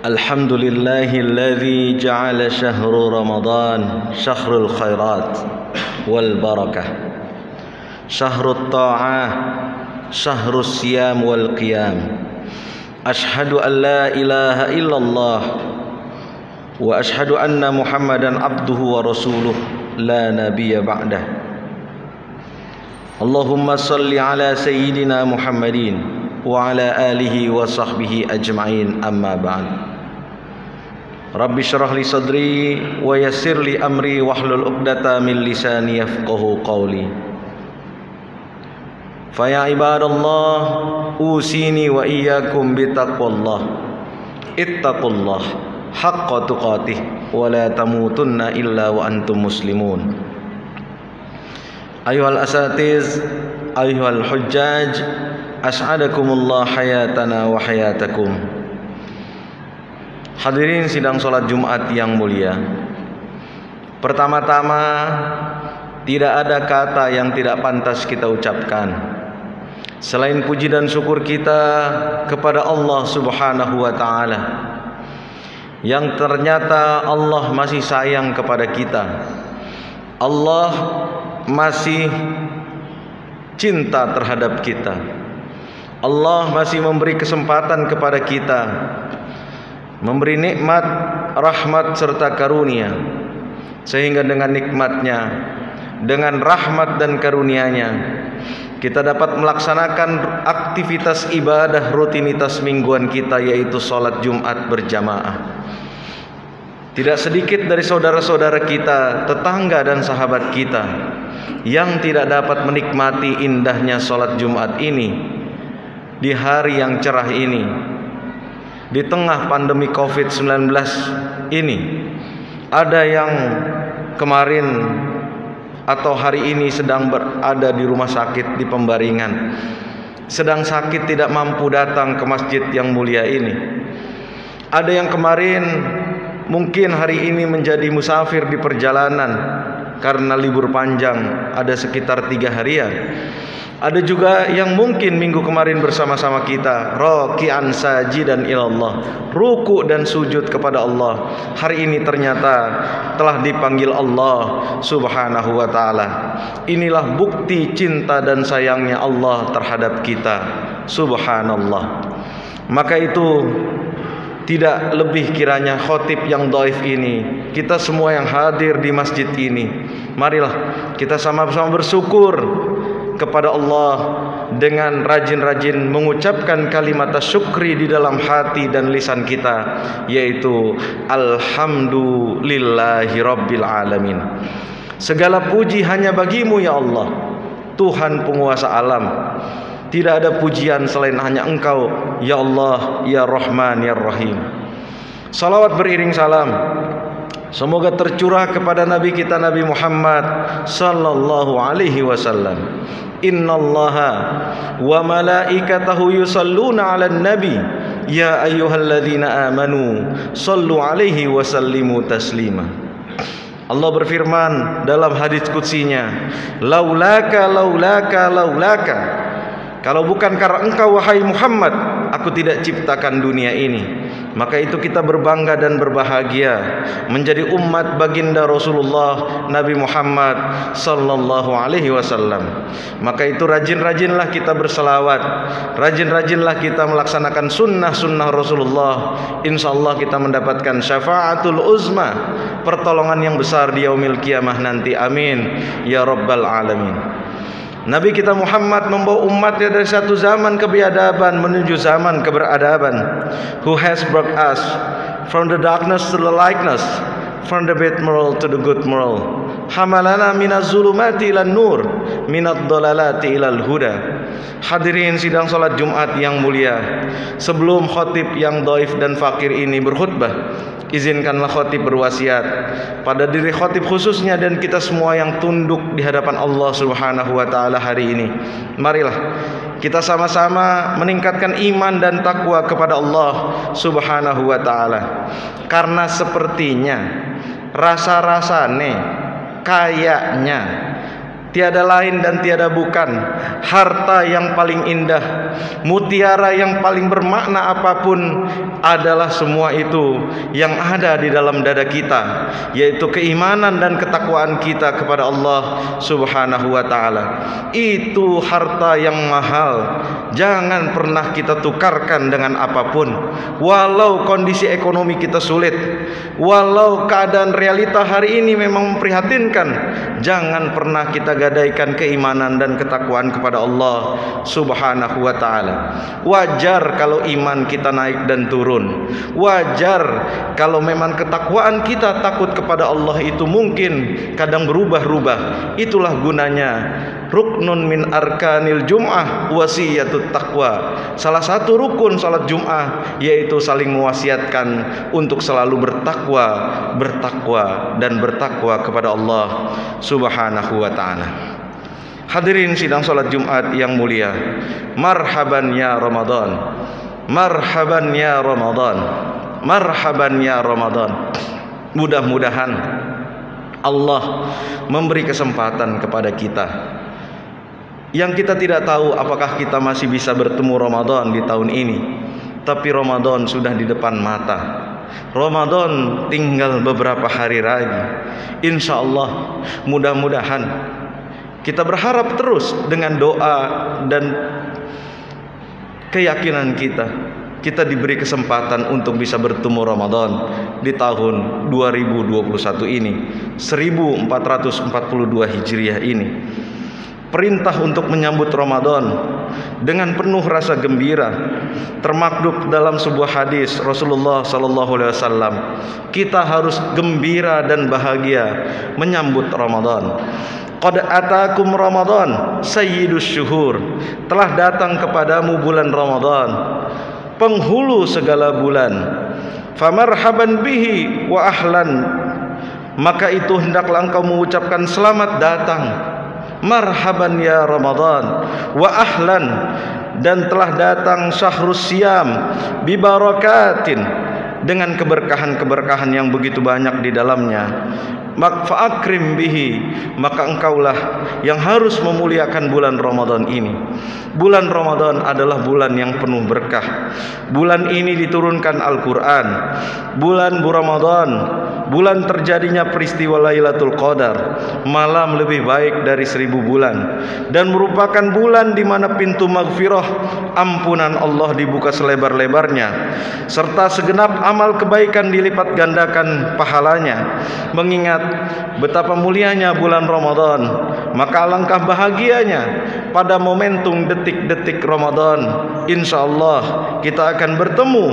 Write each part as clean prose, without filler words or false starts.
Alhamdulillahilladzi ja'ala syahru Ramadan syahrul khairat wal barakah, syahrut ta'ah, syahrus siyam wal qiyam. Ashhadu an la ilaha illallah wa ashhadu anna Muhammadan abduhu wa rasuluh la nabiyya ba'dah. Allahumma salli ala sayyidina Muhammadin wa ala alihi wa sahbihi ajma'in, amma ba'd. Rabbi syrah li sadri wa yassir li amri wahlul 'uqdata min lisani yafqahu qawli. Fa ya ibadallah, usini wa iyyakum bitaqwallah. Ittaqullah haqqa tuqatih wa la tamutunna illa wa antum muslimun. Ayuhal asatiz, ayuhal hujjaj, as'adakumullah hayatana wa hayatakum. Hadirin sidang sholat Jumat yang mulia, pertama-tama tidak ada kata yang tidak pantas kita ucapkan selain puji dan syukur kita kepada Allah Subhanahu wa ta'ala yang ternyata Allah masih sayang kepada kita. Allah masih cinta terhadap kita. Allah masih memberi kesempatan kepada kita, memberi nikmat, rahmat serta karunia, sehingga dengan nikmatnya, dengan rahmat dan karunia-Nya, kita dapat melaksanakan aktivitas ibadah rutinitas mingguan kita, yaitu sholat Jumat berjamaah. Tidak sedikit dari saudara-saudara kita, tetangga dan sahabat kita yang tidak dapat menikmati indahnya sholat Jumat ini di hari yang cerah ini, di tengah pandemi COVID-19 ini. Ada yang kemarin atau hari ini sedang berada di rumah sakit di pembaringan, sedang sakit tidak mampu datang ke masjid yang mulia ini. Ada yang kemarin mungkin hari ini menjadi musafir di perjalanan karena libur panjang, ada sekitar 3 harian. Ada juga yang mungkin minggu kemarin bersama-sama kita raki'an sajidan ilallah, ruku dan sujud kepada Allah, hari ini ternyata telah dipanggil Allah subhanahu wa ta'ala. Inilah bukti cinta dan sayangnya Allah terhadap kita, subhanallah. Maka itu tidak lebih kiranya khotib yang dhaif ini, kita semua yang hadir di masjid ini, marilah kita sama-sama bersyukur kepada Allah dengan rajin-rajin mengucapkan kalimat syukri di dalam hati dan lisan kita, yaitu alhamdulillahi rabbil alamin. Segala puji hanya bagimu ya Allah, Tuhan penguasa alam. Tidak ada pujian selain hanya Engkau ya Allah, ya Rahman, ya Rahim. Salawat beriring salam semoga tercurah kepada Nabi kita Nabi Muhammad sallallahu alaihi wasallam. Innallaha wa malaikatahu yusalluna 'alan nabi ya ayyuhalladzina amanu sallu alaihi wa sallimu taslima. Allah berfirman dalam hadits qudsinya, laulaka laulaka laulaka, kalau bukan karena engkau wahai Muhammad, aku tidak ciptakan dunia ini. Maka itu kita berbangga dan berbahagia menjadi umat baginda Rasulullah Nabi Muhammad sallallahu alaihi wasallam. Maka itu rajin-rajinlah kita berselawat, rajin-rajinlah kita melaksanakan sunnah-sunnah Rasulullah. Insyaallah kita mendapatkan syafaatul uzma, pertolongan yang besar di yaumil qiyamah nanti. Amin ya rabbal alamin. Nabi kita Muhammad membawa umatnya dari satu zaman kebiadaban menuju zaman keberadaban. Who has brought us from the darkness to the lightness, from the bad moral to the good moral. Hamalana minaz zulumati ilan nur, minad dalalati ilal huda. Hadirin sidang salat Jumat yang mulia, sebelum khotib yang dhaif dan fakir ini berkhutbah, izinkanlah khotib berwasiat pada diri khotib khususnya dan kita semua yang tunduk di hadapan Allah subhanahu wa ta'ala hari ini. Marilah kita sama-sama meningkatkan iman dan takwa kepada Allah subhanahu wa ta'ala. Karena sepertinya, rasa-rasane, kayaknya tiada lain dan tiada bukan harta yang paling indah, mutiara yang paling bermakna apapun adalah semua itu yang ada di dalam dada kita, yaitu keimanan dan ketakwaan kita kepada Allah subhanahu wa ta'ala. Itu harta yang mahal, jangan pernah kita tukarkan dengan apapun. Walau kondisi ekonomi kita sulit, walau keadaan realita hari ini memang memprihatinkan, jangan pernah kita gadaikan keimanan dan ketakwaan kepada Allah subhanahu wa ta'ala. Wajar kalau iman kita naik dan turun, wajar kalau memang ketakwaan kita, takut kepada Allah itu mungkin kadang berubah-ubah. Itulah gunanya ruknun min arkanil jum'ah wasiyatut taqwa. Salah satu rukun salat Jum'ah yaitu saling mewasiatkan untuk selalu bertakwa dan bertakwa kepada Allah subhanahu wa ta'ala. Hadirin sidang salat Jumat yang mulia, marhaban ya Ramadan, marhaban ya Ramadan, marhaban ya Ramadan. Mudah-mudahan Allah memberi kesempatan kepada kita yang kita tidak tahu apakah kita masih bisa bertemu Ramadan di tahun ini, tapi Ramadan sudah di depan mata. Ramadan tinggal beberapa hari lagi. Insya Allah, mudah-mudahan kita berharap terus dengan doa dan keyakinan kita diberi kesempatan untuk bisa bertemu Ramadan di tahun 2021 ini, 1442 Hijriah ini. Perintah untuk menyambut Ramadan dengan penuh rasa gembira termaktub dalam sebuah hadis Rasulullah sallallahu alaihi wasallam. Kita harus gembira dan bahagia menyambut Ramadan. Qad atakum Ramadan sayyidus syuhur. Telah datang kepadamu bulan Ramadan, penghulu segala bulan. Famarhaban bihi wa ahlan. Maka itu hendaklah engkau mengucapkan selamat datang, marhaban ya Ramadan, wa ahlan, dan telah datang syahrus siyam bibarakatin, dengan keberkahan-keberkahan yang begitu banyak di dalamnya. Fa'akrim bihi, maka engkaulah yang harus memuliakan bulan Ramadan ini. Bulan Ramadan adalah bulan yang penuh berkah. Bulan ini diturunkan Al-Quran. Bulan Ramadan, bulan terjadinya peristiwa Lailatul Qadar, malam lebih baik dari 1000 bulan, dan merupakan bulan di mana pintu maghfirah, ampunan Allah dibuka selebar-lebarnya, serta segenap amal kebaikan dilipat gandakan pahalanya. Mengingat betapa mulianya bulan Ramadan, maka alangkah bahagianya pada momentum detik-detik Ramadan. Insya Allah kita akan bertemu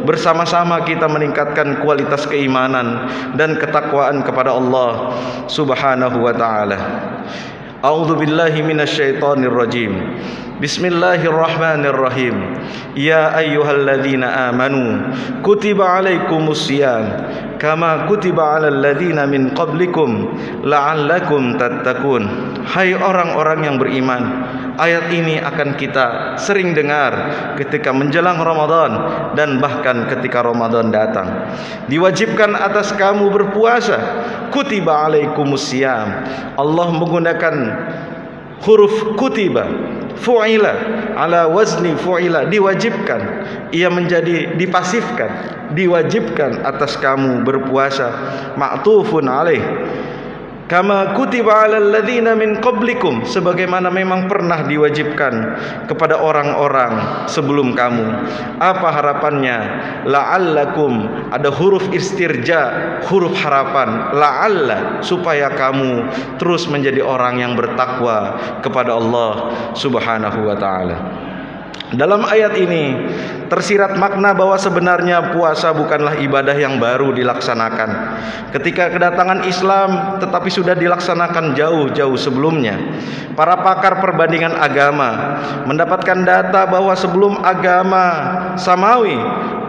bersama-sama, kita meningkatkan kualitas keimanan dan ketakwaan kepada Allah Subhanahu wa ta'ala. A'udzu billahi minasyaitonir rajim. Bismillahirrahmanirrahim. Ya ayyuhalladzina amanu kutiba alaikumusiyam kama kutiba alal ladzina min qablikum la'allakum tattaqun. Hai orang-orang yang beriman, ayat ini akan kita sering dengar ketika menjelang Ramadan dan bahkan ketika Ramadan datang. Diwajibkan atas kamu berpuasa. Kutiba alaikumusiyam. Allah menggunakan huruf kutiba, fu'ila, ala wazni fu'ila, diwajibkan. Ia menjadi dipasifkan, diwajibkan atas kamu berpuasa. Ma'tufun alaih, kama kutiba alal ladzina min qablikum, sebagaimana memang pernah diwajibkan kepada orang-orang sebelum kamu. Apa harapannya? La'allakum, ada huruf istirja, huruf harapan. La'alla, supaya kamu terus menjadi orang yang bertakwa kepada Allah Subhanahu wa ta'ala. Dalam ayat ini tersirat makna bahwa sebenarnya puasa bukanlah ibadah yang baru dilaksanakan ketika kedatangan Islam, tetapi sudah dilaksanakan jauh-jauh sebelumnya. Para pakar perbandingan agama mendapatkan data bahwa sebelum agama Samawi,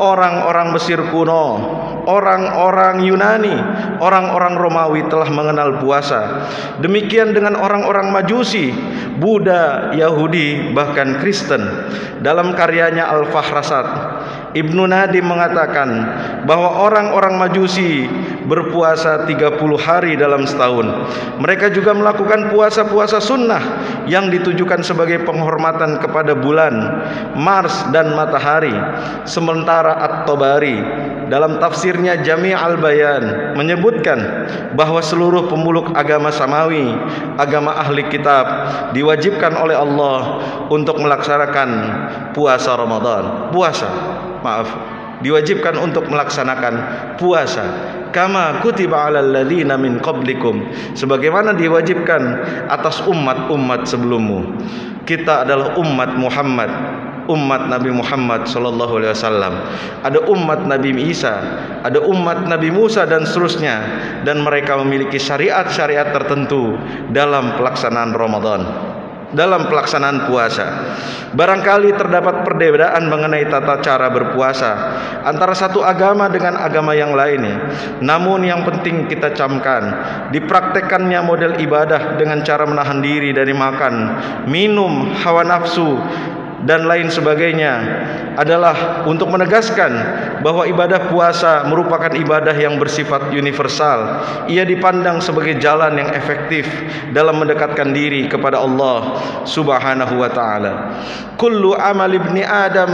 orang-orang Mesir kuno, orang-orang Yunani, orang-orang Romawi telah mengenal puasa. Demikian dengan orang-orang Majusi, Buddha, Yahudi, bahkan Kristen. Dalam karyanya Al-Fahrasat, Ibnu Nadim mengatakan bahwa orang-orang Majusi berpuasa 30 hari dalam setahun. Mereka juga melakukan puasa-puasa sunnah yang ditujukan sebagai penghormatan kepada bulan, Mars, dan matahari. Sementara At-Tabari dalam tafsirnya Jami' al-Bayan menyebutkan bahwa seluruh pemeluk agama Samawi, agama ahli kitab, diwajibkan oleh Allah untuk melaksanakan puasa Ramadan. Diwajibkan untuk melaksanakan puasa kama kutiba alal ladzina min qablikum, sebagaimana diwajibkan atas umat-umat sebelummu. Kita adalah umat Muhammad, umat Nabi Muhammad sallallahu alaihi wasallam. Ada umat Nabi Isa, ada umat Nabi Musa, dan seterusnya, dan mereka memiliki syariat-syariat tertentu dalam pelaksanaan Ramadan, dalam pelaksanaan puasa. Barangkali terdapat perbedaan mengenai tata cara berpuasa antara satu agama dengan agama yang lainnya. Namun yang penting kita camkan, dipraktekkannya model ibadah dengan cara menahan diri dari makan, minum, hawa nafsu, dan lain sebagainya adalah untuk menegaskan bahwa ibadah puasa merupakan ibadah yang bersifat universal. Ia dipandang sebagai jalan yang efektif dalam mendekatkan diri kepada Allah Subhanahu wa taala. Kullu amal ibni Adam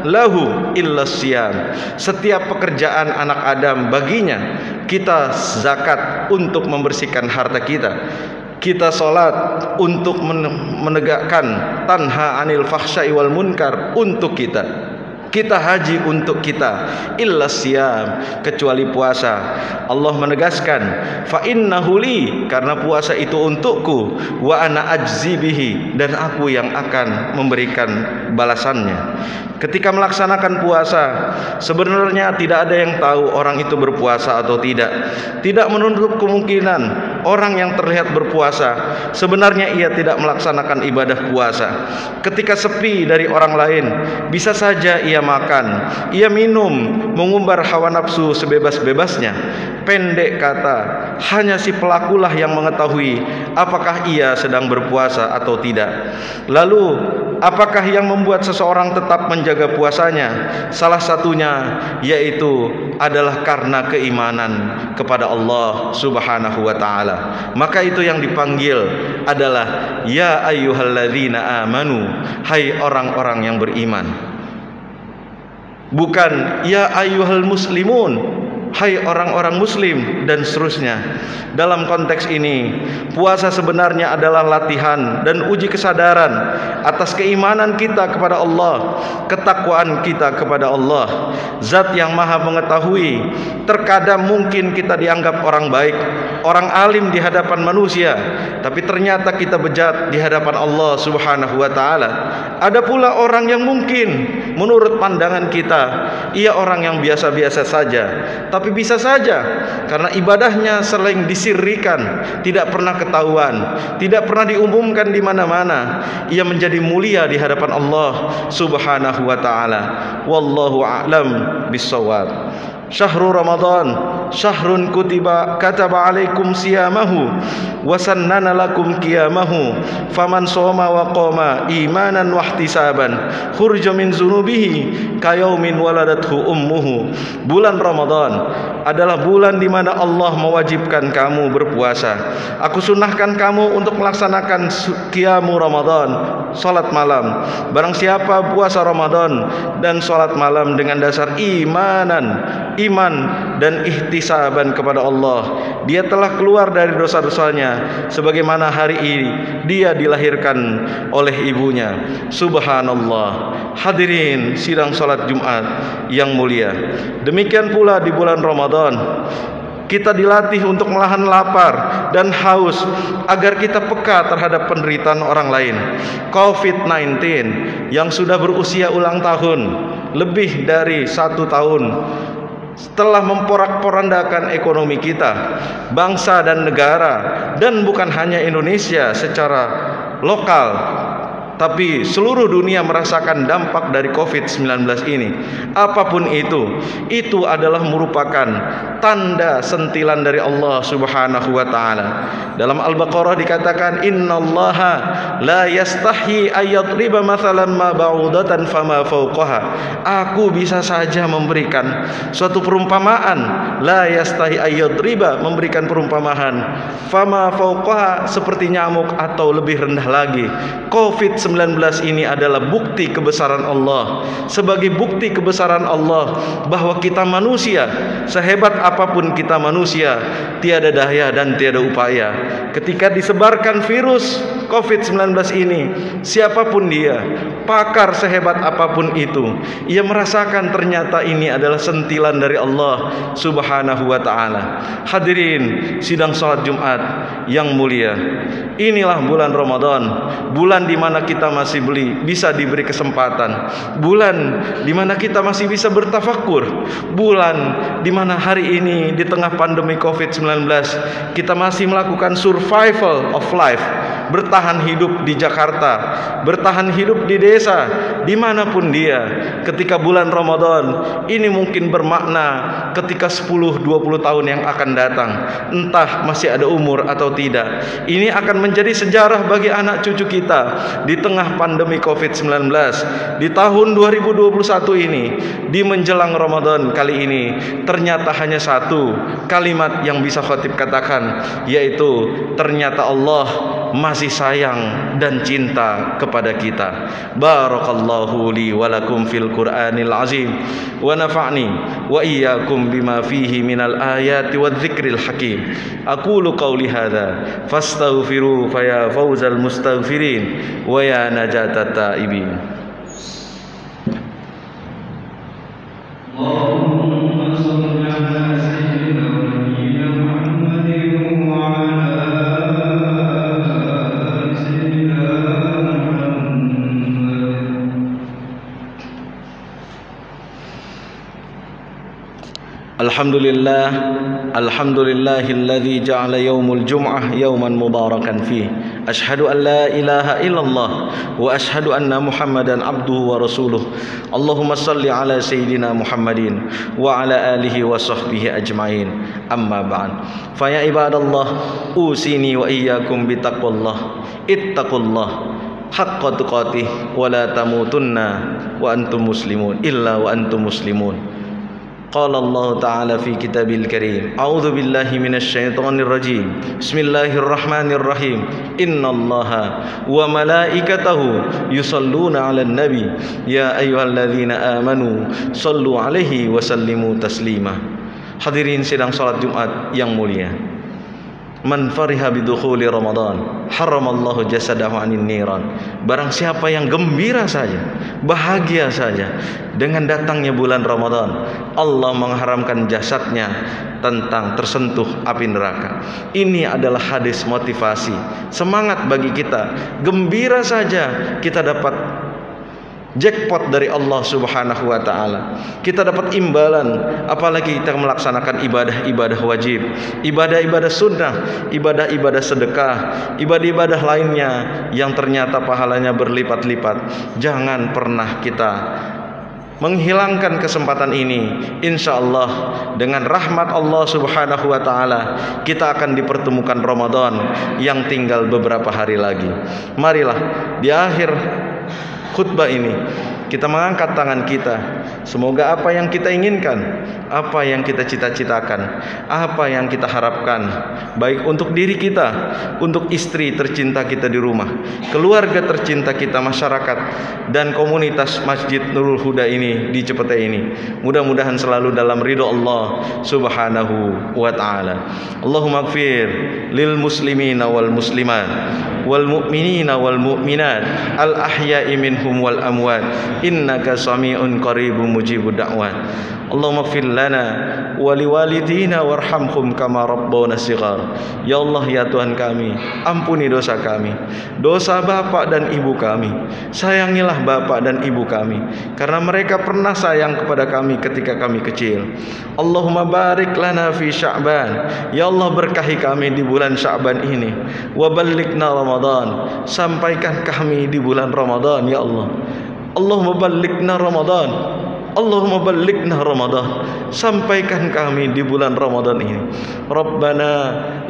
lahu illa siyam. Setiap pekerjaan anak Adam baginya. Kita zakat untuk membersihkan harta kita. Kita salat untuk menegakkan tanha anil fahsya'i wal munkar untuk kita. Kita haji untuk kita, illa siyam, kecuali puasa. Allah menegaskan, fa innahu li, karena puasa itu untukku, wa ana ajzi bihi, dan aku yang akan memberikan balasannya. Ketika melaksanakan puasa, sebenarnya tidak ada yang tahu orang itu berpuasa atau tidak. Tidak menutup kemungkinan orang yang terlihat berpuasa sebenarnya ia tidak melaksanakan ibadah puasa. Ketika sepi dari orang lain, bisa saja ia makan, ia minum, mengumbar hawa nafsu sebebas-bebasnya. Pendek kata, hanya si pelakulah yang mengetahui apakah ia sedang berpuasa atau tidak. Lalu, apakah yang membuat seseorang tetap menjaga puasanya? Salah satunya yaitu adalah karena keimanan kepada Allah Subhanahu wa taala. Maka itu yang dipanggil adalah ya ayyuhalladzina amanu, hai orang-orang yang beriman. Bukan ya ayyuhal muslimun, hai orang-orang muslim, dan seterusnya. Dalam konteks ini, puasa sebenarnya adalah latihan dan uji kesadaran atas keimanan kita kepada Allah, ketakwaan kita kepada Allah, Zat yang maha mengetahui. Terkadang mungkin kita dianggap orang baik, orang alim di hadapan manusia, tapi ternyata kita bejat di hadapan Allah Subhanahu wa taala. Ada pula orang yang mungkin menurut pandangan kita ia orang yang biasa-biasa saja, tapi bisa saja karena ibadahnya sering disirrikan, tidak pernah ketahuan, tidak pernah diumumkan di mana-mana, ia menjadi mulia di hadapan Allah Subhanahu wa taala. Wallahu a'lam bissawab. Syahrul Ramadan syahrun kataba alaikum siyamahu wa sannana lakum qiyamahu faman shoma wa qama imanan wa ihtisaban khurja min zunubihi kayaumin waladathu ummuhu. Bulan Ramadan adalah bulan di mana Allah mewajibkan kamu berpuasa. Aku sunahkan kamu untuk melaksanakan qiyamu Ramadan, salat malam. Barang siapa puasa Ramadan dan salat malam dengan dasar iman dan ihtisaban kepada Allah, dia telah keluar dari dosa-dosanya sebagaimana hari ini dia dilahirkan oleh ibunya. Subhanallah. Hadirin sidang salat Jumat yang mulia, demikian pula di bulan Ramadan kita dilatih untuk menahan lapar dan haus agar kita peka terhadap penderitaan orang lain. COVID-19 yang sudah berusia ulang tahun lebih dari 1 tahun telah memporak-porandakan ekonomi kita, bangsa dan negara, dan bukan hanya Indonesia secara lokal, tapi seluruh dunia merasakan dampak dari COVID-19 ini. Apapun itu adalah merupakan tanda sentilan dari Allah Subhanahu wa taala. Dalam Al-Baqarah dikatakan, innallaha la yastahi ayyadriba mathalan ma ba'udatan fama fawqaha. Aku bisa saja memberikan suatu perumpamaan, la yastahi ayyadriba, memberikan perumpamaan fama fawqaha, seperti nyamuk atau lebih rendah lagi. COVID-19 ini adalah bukti kebesaran Allah. Sebagai bukti kebesaran Allah bahwa kita manusia, sehebat apapun kita manusia, tiada daya dan tiada upaya. Ketika disebarkan virus COVID-19 ini, siapapun dia, pakar sehebat apapun itu, ia merasakan ternyata ini adalah sentilan dari Allah Subhanahu wa taala. Hadirin sidang salat Jumat yang mulia, inilah bulan Ramadan, bulan di mana kita masih bisa diberi kesempatan, bulan di mana kita masih bisa bertafakur, bulan di mana hari ini di tengah pandemi COVID-19 kita masih melakukan survival of life, bertahan hidup di Jakarta, bertahan hidup di desa, dimanapun dia, ketika bulan Ramadan ini mungkin bermakna ketika 10-20 tahun yang akan datang, entah masih ada umur atau tidak, ini akan menjadi sejarah bagi anak cucu kita di tengah pandemi COVID-19 di tahun 2021 ini. Di menjelang Ramadan kali ini ternyata hanya satu kalimat yang bisa khatib katakan, yaitu ternyata Allah masih sayang dan cinta kepada kita. Barakallahu li wa lakum fil Qur'anil azim wa nafa'ni wa iyyakum bima fihi minal ayati wadh-dhikril hakim. Aqulu qawli hadza fastaghfiru fa ya fawzal mustaghfirin wa ya najatat taibin. Allahumma shalli ala sayyidina Muhammadin wa ala sayyidina Muhammad. Alhamdulillah, alhamdulillahilladzi ja'ala yaumul jum'ah yauman mubarakan fih. Ashhadu an la ilaha illallah wa ashhadu anna Muhammadan abduhu wa rasuluh. Allahumma salli ala sayyidina Muhammadin wa ala alihi wa sahbihi ajma'in. Amma ba'd. Fa ya ibadallah, usini wa iyyakum bitaqwallah. Ittaqullah haqqa tuqatih wa la tamutunna wa antum muslimun illa wa antum muslimun. Qala Allah Ta'ala fi kitabil karim, a'udzu billahi minasy syaithanir rajim. Bismillahirrahmanirrahim. Innallaha wa malaikatahu yusholluna 'alan nabi ya ayyuhalladzina amanu shallu 'alaihi wa sallimu taslima. Hadirin sidang salat Jumat yang mulia, man fariha bidukhuli Ramadan haramallahu jasadahu 'anil niran. Barang siapa yang gembira saja, bahagia saja dengan datangnya bulan Ramadan, Allah mengharamkan jasadnya tentang tersentuh api neraka. Ini adalah hadis motivasi, semangat bagi kita. Gembira saja kita dapat jackpot dari Allah Subhanahu wa ta'ala, kita dapat imbalan, apalagi kita melaksanakan ibadah-ibadah wajib, ibadah-ibadah sunnah, ibadah-ibadah sedekah, ibadah-ibadah lainnya yang ternyata pahalanya berlipat-lipat. Jangan pernah kita menghilangkan kesempatan ini. Insya Allah dengan rahmat Allah Subhanahu wa ta'ala kita akan dipertemukan Ramadan yang tinggal beberapa hari lagi. Marilah di akhir khutbah ini kita mengangkat tangan kita. Semoga apa yang kita inginkan, apa yang kita cita-citakan, apa yang kita harapkan, baik untuk diri kita, untuk istri tercinta kita di rumah, keluarga tercinta kita, masyarakat, dan komunitas Masjid Nurul Huda ini di Cipete ini, mudah-mudahan selalu dalam ridho Allah Subhanahu wa ta'ala. Allahumma ighfir lil muslimina wal muslimat wal mu'minina wal mu'minat al ahya'i minhum wal amwat innaka sami'un qaribun mujibud da'wat. Allahumma ighfir lana wa liwalidina warhamhum kama rabbawna shighar. Ya Allah, ya Tuhan kami, ampuni dosa kami, dosa bapak dan ibu kami. Sayangilah bapak dan ibu kami, karena mereka pernah sayang kepada kami ketika kami kecil. Allahumma barik lana fi Sya'ban. Ya Allah, berkahi kami di bulan Sya'ban ini. Wa ballighna Ramadan. Sampaikan kami di bulan Ramadan, ya Allah. Allahumma ballighna Ramadan. Allahumma ballighna Ramadan. Sampaikan kami di bulan Ramadan ini. Rabbana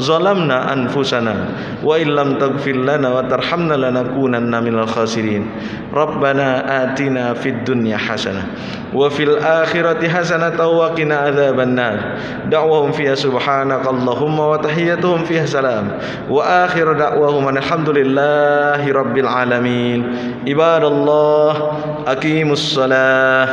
zalamna anfusana wa illam taghfir lana wa tarhamna lanakunanna minal khasirin. Rabbana atina fid dunya hasanah wa fil akhirati hasanah wa qina adzabannar. Da'wahum fiha subhanakallahumma wa tahiyyatuhum fiha salam wa akhiru da'wahum alhamdulillahi rabbil alamin. Ibadallah, aqimus salah.